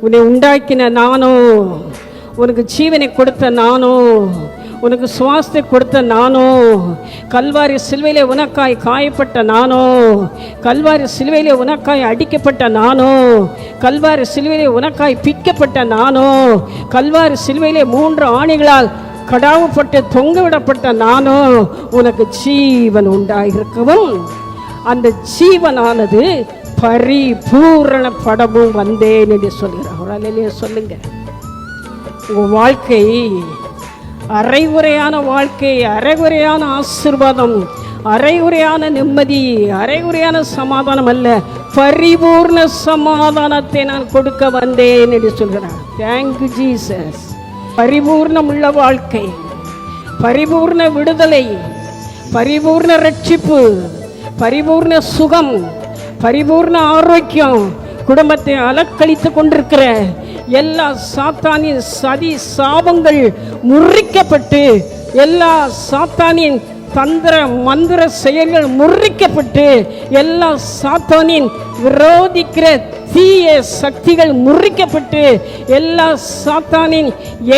உன்னை உண்டாக்கின நானும், உனக்கு ஜீவனை கொடுத்த நானும், உனக்கு சுவாசத்தை கொடுத்த நானும், கல்வாரி சிலுவையிலே உனக்காய் காயப்பட்ட நானும், கல்வாரி சிலுவையிலே உனக்காய் அடிக்கப்பட்ட நானும், கல்வாரி சிலுவையிலே உனக்காய் பிக்கப்பட்ட நானும், கல்வாரி சிலுவையிலே 3 ஆணிகளால் கடாவப்பட்டு தொங்கவிடப்பட்ட நானும் உனக்கு ஜீவன் உண்டாயிருக்கவும் அந்த ஜீவனானது பரிபூரணப்படவும் வந்தேன் என்று சொல்கிறார். சொல்லுங்க, உங்கள் வாழ்க்கை அரைகுறையான வாழ்க்கை, அரைகுறையான ஆசீர்வாதம், அரைகுறையான நிம்மதி, அரைகுறையான சமாதானம் அல்ல, பரிபூர்ண சமாதானத்தை நான் கொடுக்க வந்தேன் என்று சொல்கிறார். Thank you Jesus. பரிபூர்ணம் உள்ள வாழ்க்கை, பரிபூர்ண விடுதலை, பரிபூர்ண ரட்சிப்பு, பரிபூர்ண சுகம், பரிபூர்ண ஆரோக்கியம், குடும்பத்தை அலக்களித்து கொண்டிருக்கிற எல்லா சாத்தானின் சதி சாபங்கள் முறிக்கப்பட்டு, எல்லா சாத்தானின் தந்திர மந்திர செயல்கள் முறிக்கப்பட்டு, எல்லா சாத்தானின் விரோதிக்கிற தீய சக்திகள் முறிக்கப்பட்டு, எல்லா சாத்தானின்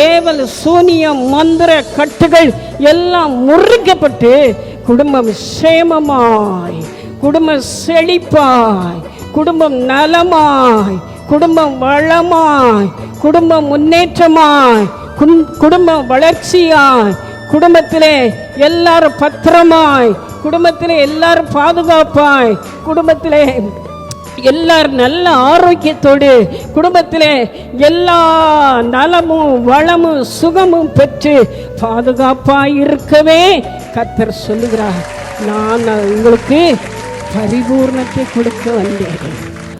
ஏவல் சூனிய மந்திர கட்டுகள் எல்லாம் முறிக்கப்பட்டு, குடும்பம் சேமமாய், குடும்பம் செழிப்பாய், குடும்பம் நலமாய், குடும்பம் வளமாய், குடும்பம் முன்னேற்றமாய், குடும்பம் வளர்ச்சியாய், குடும்பத்திலே எல்லாரும் பத்திரமாய், குடும்பத்திலே எல்லாரும் பாதுகாப்பாய், குடும்பத்திலே எல்லாரும் நல்ல ஆரோக்கியத்தோடு, குடும்பத்திலே எல்லா நலமும் வளமும் சுகமும் பெற்று பாதுகாப்பாய் இருக்கவே கர்த்தர் சொல்லுகிறார். நான் உங்களுக்கு பரிபூர்ணத்தை கொடுக்க வந்தேன்.